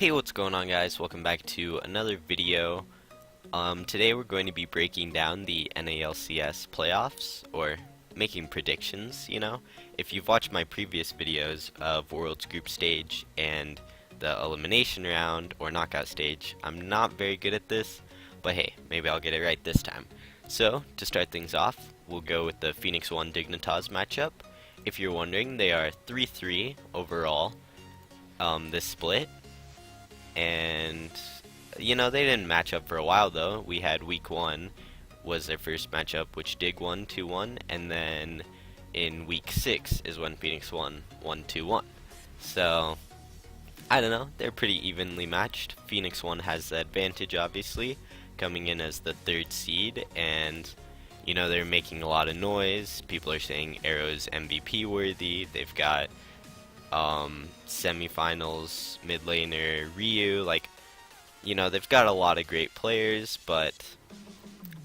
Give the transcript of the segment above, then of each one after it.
Hey, what's going on, guys? Welcome back to another video. Today we're going to be breaking down the NALCS playoffs, or making predictions, If you've watched my previous videos of World's Group Stage and the elimination round, or knockout stage, I'm not very good at this, but hey, maybe I'll get it right this time. So, to start things off, we'll go with the Phoenix 1 Dignitas matchup. If you're wondering, they are 3-3 overall, this split. And they didn't match up for a while though. We had week 1 was their first matchup, which Dig won 2-1, and then in week 6 is when Phoenix won 1-2-1. So I don't know, they're pretty evenly matched. Phoenix 1 has the advantage, obviously, coming in as the 3rd seed, and they're making a lot of noise. People are saying Arrow's MVP worthy. They've got semifinals mid laner Ryu, they've got a lot of great players, but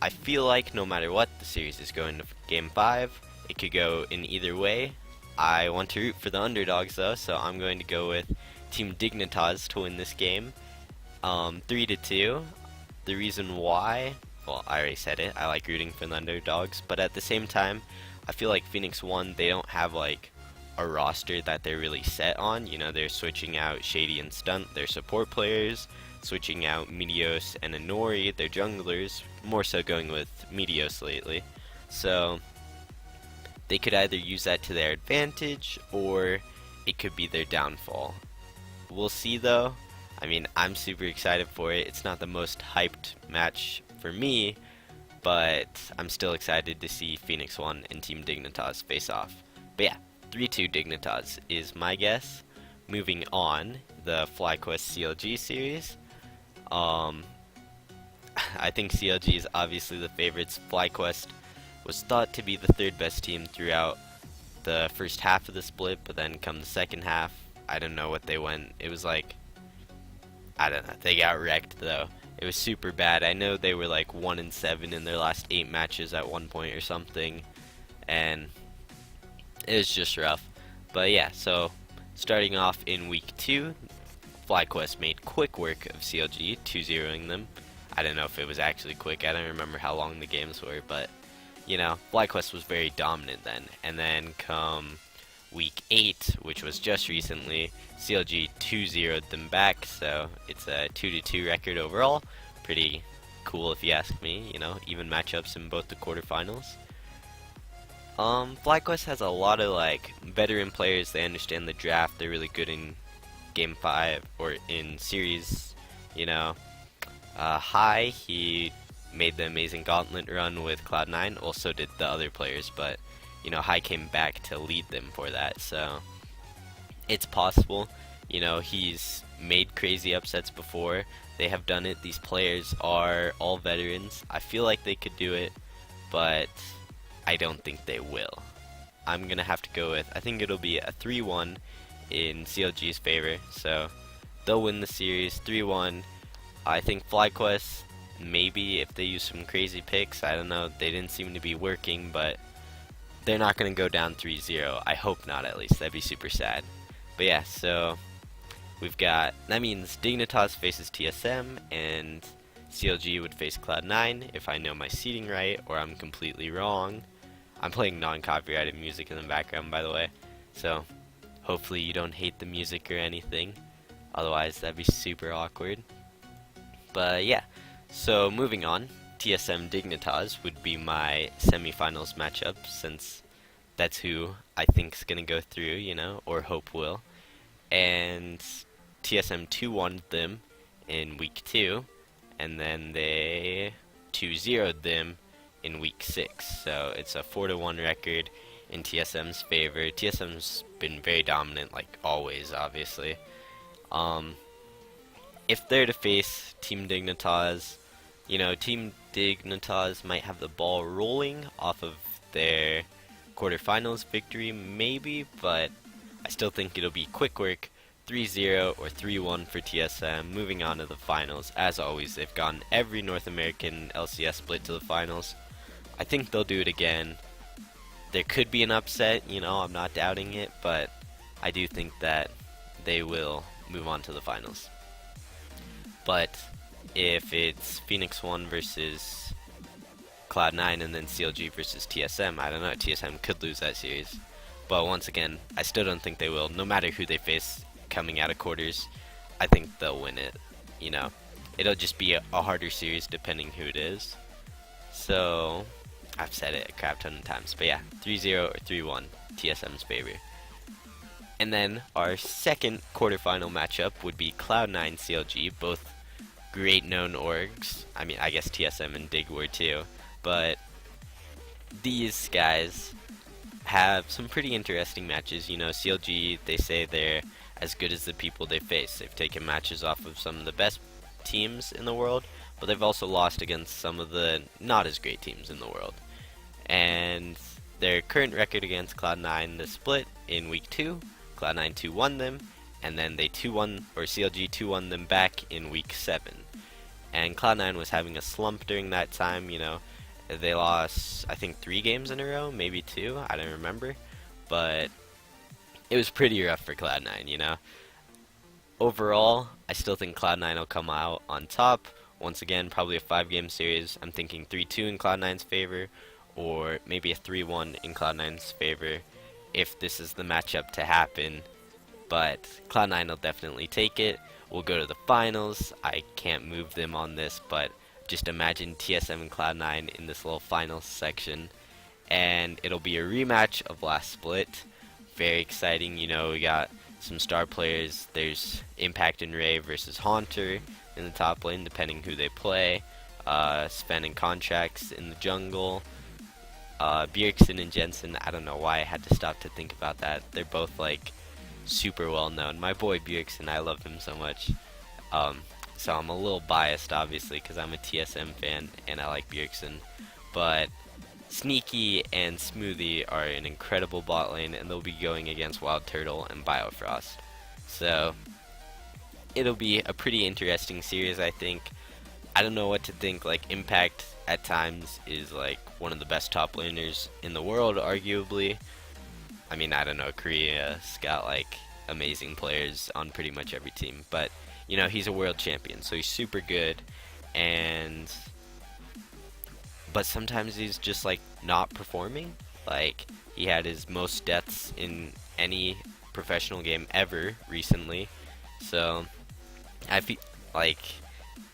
I feel like no matter what, the series is going to game 5. It could go in either way. I want to root for the underdogs though, so I'm going to go with Team Dignitas to win this game, 3-2. The reason why, well, I already said it, I like rooting for the underdogs, but at the same time, I feel like Phoenix 1, they don't have a roster that they're really set on. They're switching out Shady and Stunt, their support players, switching out Meteos and Inori, their junglers, more so going with Meteos lately. So they could either use that to their advantage, or it could be their downfall. We'll see though. I mean, I'm super excited for it. It's not the most hyped match for me, but I'm still excited to see Phoenix 1 and Team Dignitas face off. But yeah, 3-2 Dignitas is my guess. Moving on, the FlyQuest CLG series. I think CLG is obviously the favorites. FlyQuest was thought to be the 3rd best team throughout the first half of the split, but then come the second half, I don't know what they went. It was I don't know, they got wrecked though. It was super bad. I know they were 1-7 in their last 8 matches at one point or something, and it was just rough. But yeah, so starting off in week 2, FlyQuest made quick work of CLG, 2-0ing them. I don't know if it was actually quick. I don't remember how long the games were, but FlyQuest was very dominant then. And then come week 8, which was just recently, CLG 2-0'd them back, so it's a 2-2 record overall. Pretty cool if you ask me, even matchups in both the quarterfinals. FlyQuest has a lot of veteran players. They understand the draft. They're really good in game 5 or in series. High, he made the amazing gauntlet run with Cloud9. Also did the other players, but High came back to lead them for that. So it's possible. He's made crazy upsets before. They have done it. These players are all veterans. I feel like they could do it, but I don't think they will. I'm gonna have to go with, I think it'll be a 3-1 in CLG's favor, so they'll win the series 3-1. I think FlyQuest, maybe if they use some crazy picks, I don't know, they didn't seem to be working, but they're not gonna go down 3-0. I hope not, at least. That'd be super sad. But yeah, so we've got, that means Dignitas faces TSM, and CLG would face Cloud9 if I know my seeding right, or I'm completely wrong. I'm playing non-copyrighted music in the background, by the way, so hopefully you don't hate the music or anything. Otherwise, that'd be super awkward. But yeah, so moving on, TSM Dignitas would be my semifinals matchup, since that's who I think is gonna go through, or hope will. And TSM 2-1'd them in week 2. And then they 2-0'd them in week 6. So it's a 4-1 record in TSM's favor. TSM's been very dominant, always, obviously. If they're to face Team Dignitas, Team Dignitas might have the ball rolling off of their quarterfinals victory, maybe, but I still think it'll be quick work. 3-0 or 3-1 for TSM, moving on to the finals. As always, they've gotten every North American LCS split to the finals. I think they'll do it again. There could be an upset, I'm not doubting it, but I do think that they will move on to the finals. But if it's Phoenix 1 versus Cloud9 and then CLG versus TSM, I don't know, TSM could lose that series. But once again, I still don't think they will. No matter who they face coming out of quarters, I think they'll win it. You know, it'll just be a harder series depending who it is. So, I've said it a crap ton of times. But yeah, 3-0 or 3-1, TSM's favor. And then our second quarterfinal matchup would be Cloud9 CLG, both great known orgs. I mean, I guess TSM and Dig were too. But these guys have some pretty interesting matches. You know, CLG, they say they're as good as the people they face. They've taken matches off of some of the best teams in the world, but they've also lost against some of the not as great teams in the world. And their current record against Cloud9, the split in week 2, Cloud9 2-1 them, and then they 2-1, or CLG 2-1 them back in week 7. And Cloud9 was having a slump during that time, you know. They lost, I think, 3 games in a row, maybe 2, I don't remember. But it was pretty rough for Cloud9, you know. Overall, I still think Cloud9 will come out on top. Once again, probably a 5-game series. I'm thinking 3-2 in Cloud9's favor, or maybe a 3-1 in Cloud9's favor, if this is the matchup to happen. But Cloud9 will definitely take it. We'll go to the finals. I can't move them on this, but just imagine TSM and Cloud9 in this little finals section. And it'll be a rematch of last split. Very exciting. You know, we got some star players. There's Impact and Ray versus Haunter in the top lane, depending who they play. Sven and Contracts in the jungle. Bjergsen and Jensen, I don't know why I had to stop to think about that. They're both like super well known. My boy Bjergsen, I love him so much. So I'm a little biased, obviously, because I'm a TSM fan and I like Bjergsen. But Sneaky and Smoothie are an incredible bot lane, and they'll be going against Wild Turtle and Biofrost. So it'll be a pretty interesting series, I think. I don't know what to think. Like, Impact at times is like one of the best top laners in the world, arguably. I mean, I don't know, Korea's got like amazing players on pretty much every team, but you know, he's a world champion, so he's super good. But sometimes he's just like not performing. Like, he had his most deaths in any professional game ever recently. So I feel like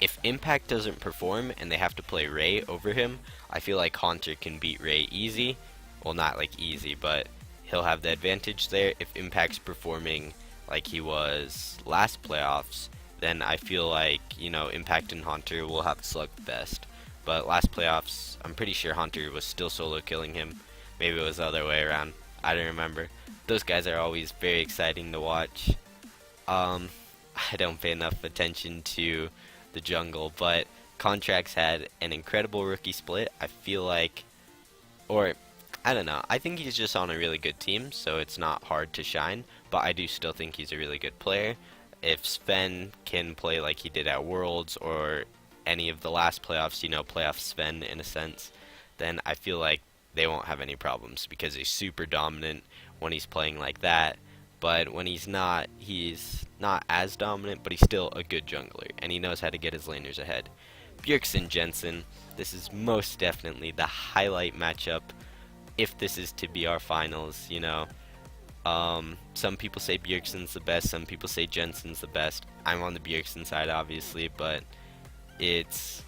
if Impact doesn't perform and they have to play Ray over him, I feel like Haunter can beat Ray easy. Well, not like easy, but he'll have the advantage there. If Impact's performing like he was last playoffs, then I feel like, you know, Impact and Haunter will have to slug best. But last playoffs, I'm pretty sure Haunter was still solo killing him. Maybe it was the other way around. I don't remember. Those guys are always very exciting to watch. I don't pay enough attention to the jungle, but Contracts had an incredible rookie split. I feel like, or I don't know, I think he's just on a really good team, so it's not hard to shine, but I do still think he's a really good player. If Sven can play like he did at Worlds or any of the last playoffs, you know, playoff Sven in a sense, then I feel like they won't have any problems because he's super dominant when he's playing like that. But when he's not as dominant, but he's still a good jungler, and he knows how to get his laners ahead. Bjergsen Jensen, this is most definitely the highlight matchup if this is to be our finals, you know. Some people say Bjergsen's the best, some people say Jensen's the best. I'm on the Bjergsen side, obviously, but it's,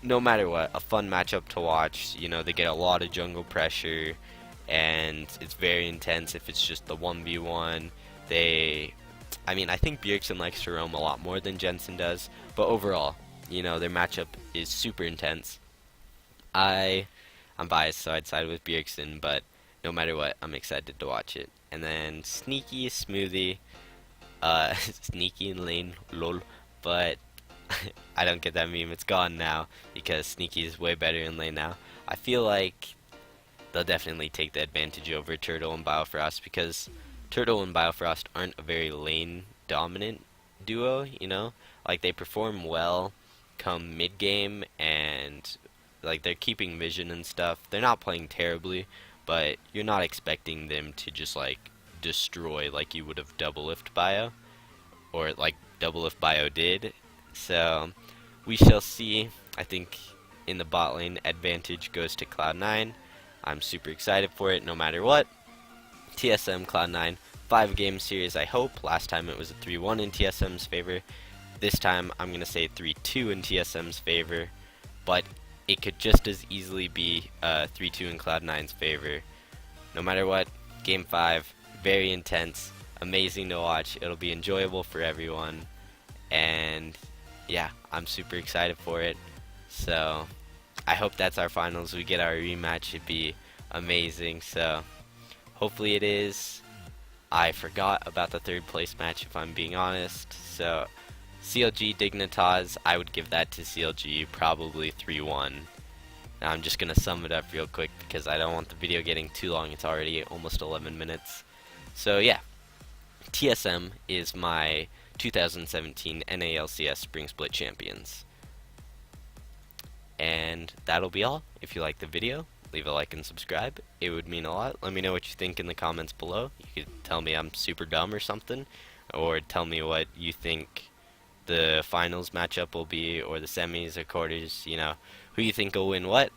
no matter what, a fun matchup to watch. You know, they get a lot of jungle pressure, and it's very intense if it's just the 1v1. I mean, I think Bjergsen likes to roam a lot more than Jensen does, but overall, you know, their matchup is super intense. I'm biased, so I'd side with Bjergsen, but no matter what, I'm excited to watch it. And then Sneaky, Smoothie, Sneaky in lane, lol, but I don't get that meme, it's gone now, because Sneaky is way better in lane now. I feel like they'll definitely take the advantage over Turtle and Biofrost, because Turtle and Biofrost aren't a very lane dominant duo, you know? Like, they perform well come mid game, and like, they're keeping vision and stuff. They're not playing terribly, but you're not expecting them to just like destroy like you would have double lift Bio, or like double lift Bio did. So we shall see. I think in the bot lane, advantage goes to Cloud9. I'm super excited for it no matter what. TSM Cloud9, 5-game series, I hope. Last time it was a 3-1 in TSM's favor. This time I'm going to say 3-2 in TSM's favor. But it could just as easily be 3-2 in Cloud9's favor. No matter what, Game 5, very intense, amazing to watch. It'll be enjoyable for everyone. And yeah, I'm super excited for it. So I hope that's our finals. We get our rematch. It'd be amazing. So hopefully it is. I forgot about the third place match, if I'm being honest. So CLG Dignitas, I would give that to CLG, probably 3-1. Now I'm just going to sum it up real quick because I don't want the video getting too long. It's already almost 11 minutes. So yeah, TSM is my 2017 NALCS Spring Split Champions. And that'll be all. If you like the video, leave a like and subscribe. It would mean a lot. Let me know what you think in the comments below. You could tell me I'm super dumb or something, or tell me what you think the finals matchup will be, or the semis or quarters, you know, who you think will win what.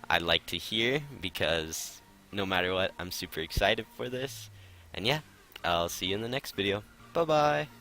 I'd like to hear, because no matter what, I'm super excited for this. And yeah, I'll see you in the next video. Bye bye.